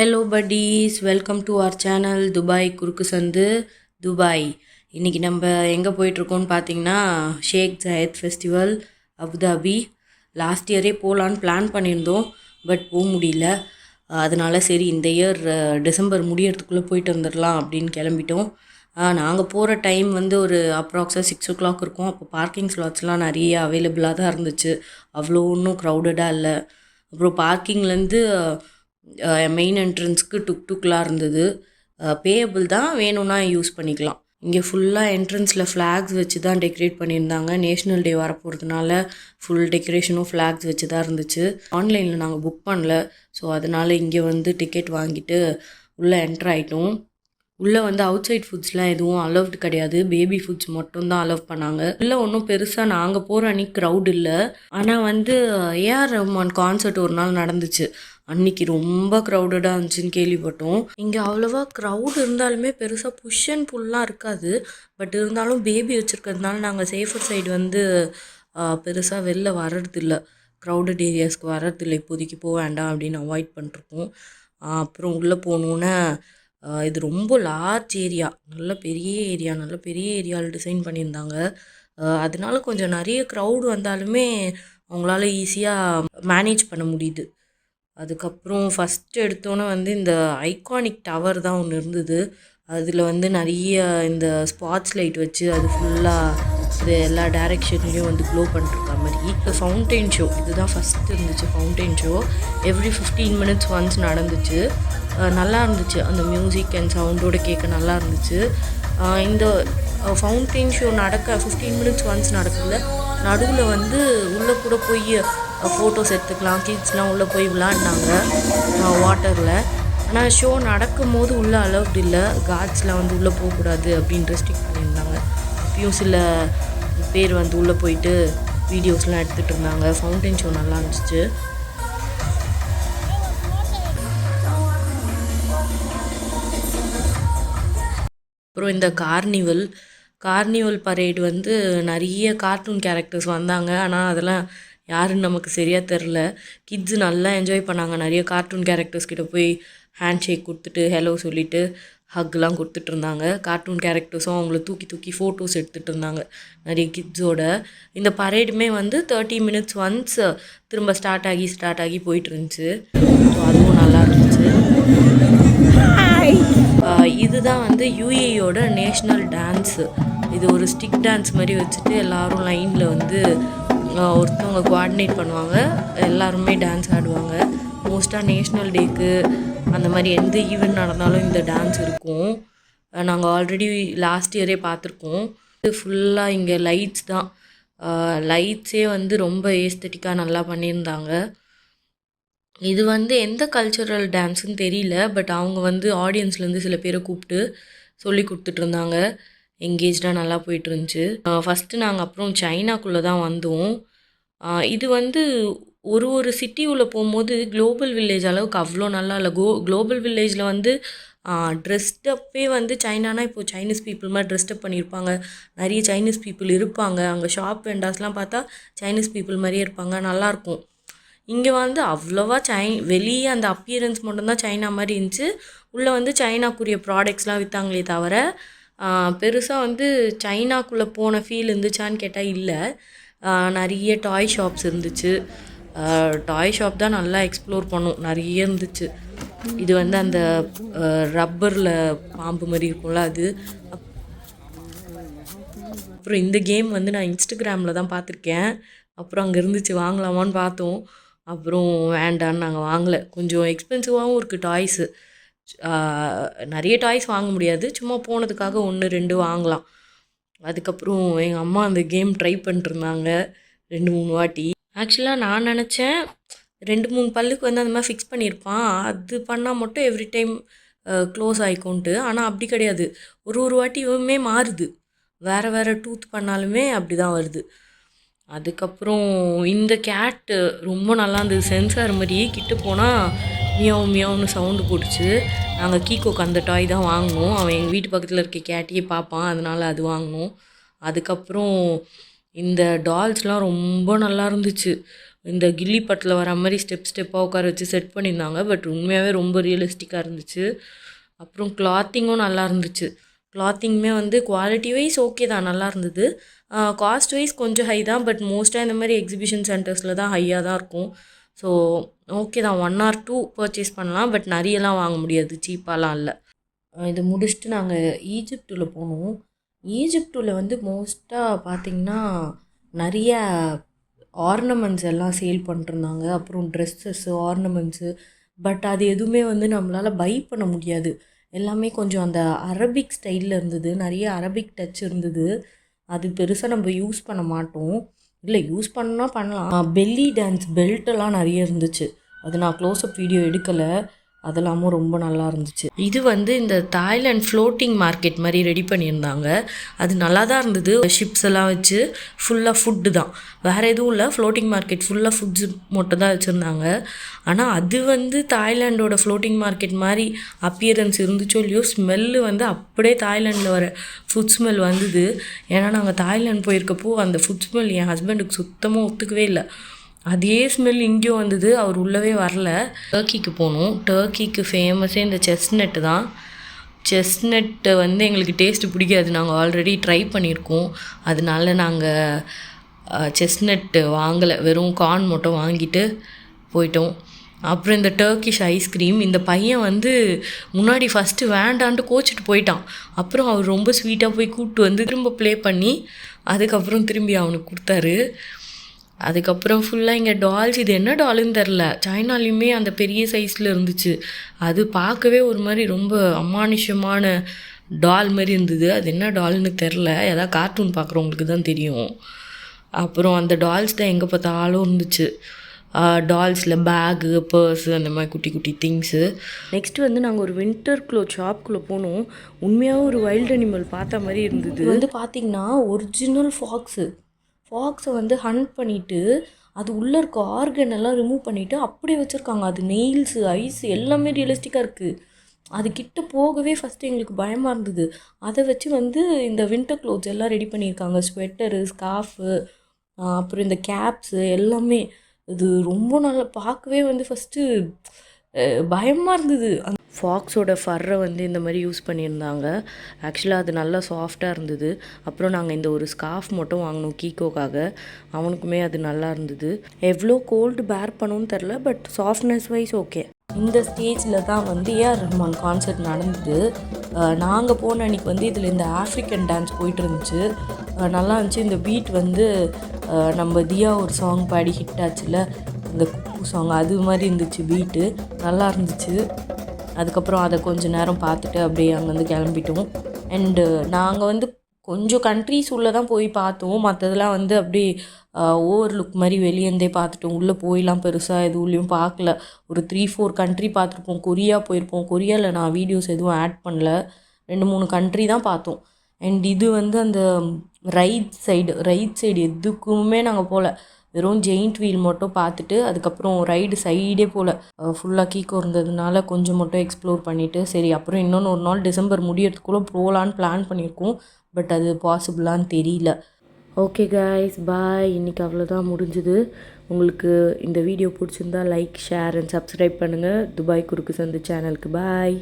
Hello buddies, welcome to our channel Dubai குறுக்கு சந்து Dubai. இன்றைக்கி நம்ம எங்கே போயிட்டுருக்கோன்னு பார்த்தீங்கன்னா ஷேக் ஜாயத் ஃபெஸ்டிவல் அபுதாபி. லாஸ்ட் இயரே போகலான்னு பிளான் பண்ணியிருந்தோம், பட் போக முடியல. அதனால் சரி இந்த இயர் டிசம்பர் முடியறதுக்குள்ளே போயிட்டு வந்துடலாம் அப்படின்னு கிளம்பிட்டோம். நாங்கள் போகிற டைம் வந்து ஒரு அப்ராக்ஸாக 6 o'clock இருக்கும். அப்போ பார்க்கிங் ஸ்லாட்ஸ்லாம் நிறைய அவைலபிளாக தான் இருந்துச்சு, அவ்வளோ ஒன்றும் க்ரௌடடாக இல்லை. அப்புறம் பார்க்கிங்லேருந்து மெயின் என்ட்ரன்ஸ்க்கு டுக்லாம் இருந்தது. பேயபிள் தான், வேணும்னா யூஸ் பண்ணிக்கலாம். இங்கே ஃபுல்லாக என்ட்ரன்ஸில் ஃப்ளாக்ஸ் வச்சு தான் டெக்கரேட் பண்ணியிருந்தாங்க. நேஷ்னல் டே வரப்போகிறதுனால ஃபுல் டெக்கரேஷனும் ஃப்ளாக்ஸ் வச்சு தான் இருந்துச்சு. ஆன்லைனில் நாங்கள் புக் பண்ணல, ஸோ அதனால் இங்கே வந்து டிக்கெட் வாங்கிட்டு உள்ளே என்ட்ரு ஆகிட்டோம். உள்ளே வந்து அவுட் சைட் ஃபுட்ஸ்லாம் எதுவும் அலௌவ்டு கிடையாது, பேபி ஃபுட்ஸ் மட்டும்தான் அலோவ் பண்ணாங்க. உள்ளே ஒன்றும் பெருசாக நாங்கள் போகிற அன்றைக்கி க்ரௌட் இல்லை. ஆனால் வந்து ஏஆர் ரஹ்மான் கான்சர்ட் ஒரு நாள் நடந்துச்சு, அன்றைக்கி ரொம்ப க்ரௌடடாக இருந்துச்சுன்னு கேள்விப்பட்டோம். இங்கே அவ்வளோவா க்ரௌட் இருந்தாலுமே பெருசாக புஷ் அண்ட் புல்லாம் இருக்காது. பட் இருந்தாலும் பேபி வச்சுருக்கிறதுனால நாங்கள் சேஃபர் சைடு வந்து பெருசாக வெளில வர்றதில்ல, க்ரௌடட் ஏரியாஸ்க்கு வர்றதில்லை. இப்போதைக்கு போக வேண்டாம் அப்படின்னு அவாய்ட் பண்ணிருக்கோம். அப்புறம் உள்ளே போனோன்னே இது ரொம்ப லார்ஜ் ஏரியா, நல்ல பெரிய ஏரியாவில் டிசைன் பண்ணியிருந்தாங்க. அதனால கொஞ்சம் நிறைய க்ரௌடு வந்தாலுமே அவங்களால ஈஸியாக மேனேஜ் பண்ண முடியுது. அதுக்கப்புறம் ஃபஸ்ட்டு எடுத்தோன்னே வந்து இந்த ஐகானிக் டவர் தான் ஒன்று இருந்தது. அதில் வந்து நிறைய இந்த ஸ்பாட்ஸ் லைட் வச்சு அது ஃபுல்லாக இது எல்லா டைரெக்ஷன்லேயும் வந்து க்ளோ பண்ணிருக்க மாதிரி. இந்த ஃபவுண்டெயின் ஷோ இதுதான் ஃபஸ்ட்டு இருந்துச்சு. Fountain show every 15 minutes once நடந்துச்சு. நல்லா இருந்துச்சு, அந்த மியூசிக் அண்ட் சவுண்டோடு கேட்க நல்லா இருந்துச்சு. இந்த ஃபவுண்டெயின் ஷோ நடக்க 15 minutes ஒன்ஸ் நடக்குதுல, நடுவில் வந்து உள்ளே கூட போய் ஃபோட்டோஸ் எடுத்துக்கலாம். கிட்ஸ்லாம் உள்ளே போய் விளாட்னாங்க வாட்டரில். ஆனால் ஷோ நடக்கும் போது உள்ளே அலௌவ்டு இல்லை, கார்ட்ஸ்லாம் வந்து உள்ளே போகக்கூடாது அப்படின்னு ரெஸ்ட்ரிக்ட் பண்ணியிருந்தாங்க. அப்பயும் சில பேர் வந்து உள்ளே போயிட்டு வீடியோஸ்லாம் எடுத்துகிட்டு இருந்தாங்க. ஃபவுண்டெயின் ஷோ நல்லா இருந்துச்சு. அப்புறம் இந்த கார்னிவல் பரேடு வந்து நிறைய கார்ட்டூன் கேரக்டர்ஸ் வந்தாங்க. ஆனால் அதெல்லாம் யாருன்னு நமக்கு சரியாக தெரில. கிட்ஸு நல்லா என்ஜாய் பண்ணாங்க. நிறைய கார்ட்டூன் கேரக்டர்ஸ் கிட்ட போய் ஹேண்ட் ஷேக் கொடுத்துட்டு ஹலோ சொல்லிவிட்டு ஹக்லாம் கொடுத்துட்டு இருந்தாங்க. கார்ட்டூன் கேரக்டர்ஸும் அவங்கள தூக்கி ஃபோட்டோஸ் எடுத்துகிட்டு இருந்தாங்க நிறைய கிட்ஸோட. இந்த பரேடுமே வந்து 30 minutes ஒன்ஸ் திரும்ப ஸ்டார்ட் ஆகி போயிட்டு இருந்துச்சு. ஸோ அதுவும் நல்லா இருந்துச்சு. இதுதான் வந்து யூஏயோட நேஷ்னல் டான்ஸு. இது ஒரு ஸ்டிக் டான்ஸ் மாதிரி வச்சுட்டு எல்லோரும் லைனில் வந்து ஒருத்தவங்க கோஆர்டினேட் பண்ணுவாங்க, எல்லாருமே டான்ஸ் ஆடுவாங்க. மோஸ்ட்டாக நேஷ்னல் டேக்கு அந்த மாதிரி எந்த ஈவெண்ட் நடந்தாலும் இந்த டான்ஸ் இருக்கும். நாங்கள் ஆல்ரெடி லாஸ்ட் இயரே பார்த்துருக்கோம். இது ஃபுல்லாக இங்கே லைட்ஸ் தான். லைட்ஸே வந்து ரொம்ப ஏஸ்தட்டிக்காக நல்லா பண்ணியிருந்தாங்க. இது வந்து எந்த கல்ச்சுரல் டான்ஸுன்னு தெரியல, பட் அவங்க வந்து ஆடியன்ஸ்லேருந்து சில பேரை கூப்பிட்டு சொல்லி கொடுத்துட்ருந்தாங்க. எங்கேஜ்டாக நல்லா போயிட்டுருந்துச்சு. ஃபஸ்ட்டு நாங்கள் அப்புறம் சைனாக்குள்ளே தான் வந்தோம். இது வந்து ஒரு சிட்டி உள்ள போகும்போது குளோபல் வில்லேஜ் அளவுக்கு அவ்வளோ நல்லா இல்லை. குளோபல் வில்லேஜில் வந்து ட்ரெஸ்டப்பே வந்து சைனானா இப்போது சைனீஸ் பீப்புள் மாதிரி ட்ரெஸ்டப் பண்ணியிருப்பாங்க. நிறைய சைனீஸ் பீப்புள் இருப்பாங்க. அங்கே ஷாப் வெண்டாஸ்லாம் பார்த்தா சைனீஸ் பீப்புள் மாதிரியே இருப்பாங்க, நல்லாயிருக்கும். இங்கே வந்து அவ்வளோவா வெளியே அந்த அப்பியரன்ஸ் மட்டும்தான் சைனா மாதிரி இருந்துச்சு. உள்ளே வந்து சைனாக்குரிய ப்ராடக்ட்ஸ்லாம் விற்றாங்களே தவிர பெருசாக வந்து சைனாக்குள்ளே போன ஃபீல் இருந்துச்சான்னு கேட்டால் இல்லை. நிறைய டாய் ஷாப்ஸ் இருந்துச்சு. டாய் ஷாப் தான் நல்லா எக்ஸ்ப்ளோர் பண்ணோம், நிறைய இருந்துச்சு. இது வந்து அந்த ரப்பரில் பாம்பு மாதிரி இருக்கும்ல அது. அப்புறம் இந்த கேம் வந்து நான் இன்ஸ்டாகிராமில் தான் பார்த்துருக்கேன். அப்புறம் அங்கே இருந்துச்சு, வாங்கலாமான்னு பார்த்தோம். அப்புறம் வேண்டான்னு நாங்கள் வாங்கலை. கொஞ்சம் எக்ஸ்பென்சிவாகவும் இருக்குது டாய்ஸு. நிறைய டாய்ஸ் வாங்க முடியாது, சும்மா போனதுக்காக 1-2 வாங்கலாம். அதுக்கப்புறம் எங்கள் அம்மா அந்த கேம் ட்ரை பண்ணிட்டுருந்தாங்க 2-3 வாட்டி. ஆக்சுவலாக நான் நினச்சேன் 2-3 பல்லுக்கு வந்து அந்த மாதிரி ஃபிக்ஸ் பண்ணியிருப்பான், அது பண்ணால் மட்டும் எவ்ரி டைம் க்ளோஸ் ஆகிக்கோன்ட்டு. ஆனால் அப்படி கிடையாது, ஒரு வாட்டியுமே மாறுது. வேறு டூத் பண்ணாலுமே அப்படி தான் வருது. அதுக்கப்புறம் இந்த கேட்டு ரொம்ப நல்லா இருந்தது. சென்சார் மாதிரி கிட்ட போனால் மியாவுன்னு சவுண்டு போட்டுச்சு. நாங்கள் கீகோக்கு அந்த டாய் தான் வாங்கினோம். அவன் எங்கள் வீட்டு பக்கத்தில் இருக்க கேட்டையே பார்ப்பான், அதனால் அது வாங்கினோம். அதுக்கப்புறம் இந்த டால்ஸ்லாம் ரொம்ப நல்லா இருந்துச்சு. இந்த கில்லி படத்தில் வர மாதிரி ஸ்டெப்பாக உட்கார வச்சு செட் பண்ணியிருந்தாங்க. பட் உண்மையாகவே ரொம்ப ரியலிஸ்டிக்காக இருந்துச்சு. அப்புறம் கிளாத்திங்கும் நல்லா இருந்துச்சு. கிளாத்திங்குமே வந்து குவாலிட்டி வைஸ் ஓகே தான், நல்லா இருந்தது. காஸ்ட் வைஸ் கொஞ்சம் ஹை தான். பட் மோஸ்ட்டாக இந்த மாதிரி எக்ஸிபிஷன் சென்டர்ஸில் தான் ஹையாக தான் இருக்கும். ஸோ ஓகே தான், 1 or 2 பர்ச்சேஸ் பண்ணலாம். பட் நிறையலாம் வாங்க முடியாது, சீப்பாலாம் இல்லை. இது முடிச்சுட்டு நாங்கள் ஈஜிப்டில் போனோம். ஈஜிப்டில் வந்து மோஸ்ட்டாக பார்த்திங்கன்னா நிறைய ஆர்னமெண்ட்ஸ் எல்லாம் சேல் பண்ணிருந்தாங்க. அப்புறம் ட்ரெஸ்ஸஸ்ஸு, ஆர்னமெண்ட்ஸு. பட் அது எதுவுமே வந்து நம்மளால் பை பண்ண முடியாது. எல்லாமே கொஞ்சம் அந்த அரபிக் ஸ்டைலில் இருந்தது. நிறைய அரபிக் டச் இருந்தது. அது பெருசாக நம்ம யூஸ் பண்ண மாட்டோம். இல்லை, யூஸ் பண்ணால் பண்ணலாம். பெல்லி டான்ஸ் பெல்ட்டெல்லாம் நிறைய இருந்துச்சு. அது நான் க்ளோஸ்அப் வீடியோ எடுக்கலை. அதெல்லாமும் ரொம்ப நல்லா இருந்துச்சு. இது வந்து இந்த தாய்லாண்ட் ஃப்ளோட்டிங் மார்க்கெட் மாதிரி ரெடி பண்ணியிருந்தாங்க. அது நல்லா தான் இருந்தது. ஷிப்ஸ் எல்லாம் வச்சு ஃபுல்லாக ஃபுட்டு தான், வேறு எதுவும் இல்லை. ஃப்ளோட்டிங் மார்க்கெட் ஃபுல்லாக ஃபுட்ஸ் மட்டும் தான் வச்சுருந்தாங்க. ஆனால் அது வந்து தாய்லாண்டோட ஃப்ளோட்டிங் மார்க்கெட் மாதிரி அப்பியரன்ஸ் இருந்துச்சோ இல்லையோ, ஸ்மெல்லு வந்து அப்படியே தாய்லாண்டில் வர ஃபுட் ஸ்மெல் வந்தது. ஏன்னா நாங்கள் தாய்லாண்ட் போயிருக்கப்போ அந்த ஃபுட் ஸ்மெல் என் ஹஸ்பண்டுக்கு சுத்தமாக ஒத்துக்கவே இல்லை. அதே ஸ்மெல் இங்கேயும் வந்தது. அவர் உள்ளவே வரல. டர்க்கிக்கு போனோம். டர்க்கிக்கு ஃபேமஸே இந்த செஸ்நட்டு தான். செஸ்நட்டு வந்து எங்களுக்கு டேஸ்ட்டு பிடிக்காது, நாங்கள் ஆல்ரெடி ட்ரை பண்ணியிருக்கோம். அதனால நாங்கள் செஸ்நட்டு வாங்கலை, வெறும் கார்ன் மட்டும் வாங்கிட்டு போயிட்டோம். அப்புறம் இந்த டர்க்கிஷ் ஐஸ்கிரீம், இந்த பையன் வந்து முன்னாடி ஃபஸ்ட்டு வேண்டான்ட்டு கோச்சிட்டு போயிட்டான். அப்புறம் அவர் ரொம்ப ஸ்வீட்டாக போய் கூப்பிட்டு வந்து திரும்ப ப்ளே பண்ணி அதுக்கப்புறம் திரும்பி அவனுக்கு கொடுத்தாரு. அதுக்கப்புறம் ஃபுல்லாக இங்கே டால்ஸ். இது என்ன டால்னு தெரில, சைனாலையுமே அந்த பெரிய சைஸில் இருந்துச்சு. அது பார்க்கவே ஒரு மாதிரி ரொம்ப அமானுஷமான டால் மாதிரி இருந்தது. அது என்ன டால்னு தெரில, ஏதாவது கார்ட்டூன் பார்க்குறவங்களுக்கு தான் தெரியும். அப்புறம் அந்த டால்ஸ் தான் எங்கே பார்த்தாலும் இருந்துச்சு. டால்ஸில் பேகு, பர்ஸு, அந்த மாதிரி குட்டி குட்டி திங்ஸு. நெக்ஸ்ட்டு வந்து நாங்கள் ஒரு வின்டர் க்ளோத் ஷாப்புக்குள்ளே போனோம். உண்மையாக ஒரு வைல்ட் அனிமல் பார்த்த மாதிரி இருந்தது. வந்து பார்த்திங்கன்னா ஒரிஜினல் ஃபாக்ஸை வந்து ஹண்ட் பண்ணிவிட்டு அது உள்ளே இருக்க ஆர்கன் எல்லாம் ரிமூவ் பண்ணிவிட்டு அப்படியே வச்சுருக்காங்க. அது நெயில்ஸு, ஐஸு எல்லாமே ரியலிஸ்டிக்காக இருக்குது. அது கிட்ட போகவே ஃபஸ்ட்டு எங்களுக்கு பயமாக இருந்தது. அதை வச்சு வந்து இந்த வின்டர் க்ளோத்ஸ் எல்லாம் ரெடி பண்ணியிருக்காங்க. ஸ்வெட்டரு, ஸ்கார்ஃபு, அப்புறம் இந்த கேப்ஸு எல்லாமே. இது ரொம்ப நல்லா பார்க்கவே வந்து ஃபஸ்ட்டு பயமாக இருந்தது. ஃபாக்ஸோட ஃபர்ரை வந்து இந்த மாதிரி யூஸ் பண்ணியிருந்தாங்க. ஆக்சுவலாக அது நல்லா சாஃப்டாக இருந்தது. அப்புறம் நாங்கள் இந்த ஒரு ஸ்கார்ஃப் மட்டும் வாங்கினோம் கீக்கோக்காக. அவனுக்குமே அது நல்லா இருந்தது. எவ்வளோ கோல்டு பேர் பண்ணணும்னு தெரில, பட் சாஃப்ட்னஸ் வைஸ் ஓகே. இந்த ஸ்டேஜில் தான் வந்து ஏஆர் ரஹ்மான் கான்சர்ட் நடந்தது. நாங்கள் போன அன்றைக்கி வந்து இதில் இந்த ஆஃப்ரிக்கன் டான்ஸ் போயிட்டு இருந்துச்சு. நல்லா இருந்துச்சு. இந்த பீட் வந்து நம்ம தியா ஒரு சாங் பாடி ஹிட் ஆச்சுல, இந்த குப்பு சாங், அது மாதிரி இருந்துச்சு. பீட்டு நல்லா இருந்துச்சு. அதுக்கப்புறம் அதை கொஞ்சம் நேரம் பார்த்துட்டு அப்படியே அங்கேருந்து கிளம்பிட்டோம். அண்டு நாங்கள் வந்து கொஞ்சம் கண்ட்ரீஸ் உள்ளே தான் போய் பார்த்தோம். மற்றதெல்லாம் வந்து அப்படியே ஓவர் லுக் மாதிரி வெளியேருந்தே பார்த்துட்டோம். உள்ளே போயெலாம் பெருசாக எதுவுலேயும் பார்க்கல. ஒரு 3-4 கண்ட்ரி பார்த்துருப்போம். கொரியா போயிருப்போம். கொரியாவில் நான் வீடியோஸ் எதுவும் ஆட் பண்ணல. 2-3 கண்ட்ரி தான் பார்த்தோம். அண்ட் இது வந்து அந்த ரைட் சைடு எதுக்குமே நாங்கள் போகல. வெறும் ஜெயிண்ட் வீல் மட்டும் பார்த்துட்டு அதுக்கப்புறம் ரைடு சைடே போல் ஃபுல்லாக கீக்கோ இருந்ததுனால கொஞ்சம் மட்டும் எக்ஸ்ப்ளோர் பண்ணிவிட்டு சரி அப்புறம் இன்னொன்று ஒரு நாள் டிசம்பர் முடியறதுக்குள்ளே போகலான்னு பிளான் பண்ணியிருக்கோம். பட் அது பாசிபிளான்னு தெரியல. ஓகே கைஸ், பாய். இன்றைக்கி அவ்வளோதான் முடிஞ்சுது. உங்களுக்கு இந்த வீடியோ பிடிச்சிருந்தா லைக், ஷேர் அண்ட் சப்ஸ்கிரைப் பண்ணுங்கள் துபாய் குறுக்கு சந்து சேனலுக்கு. பாய்.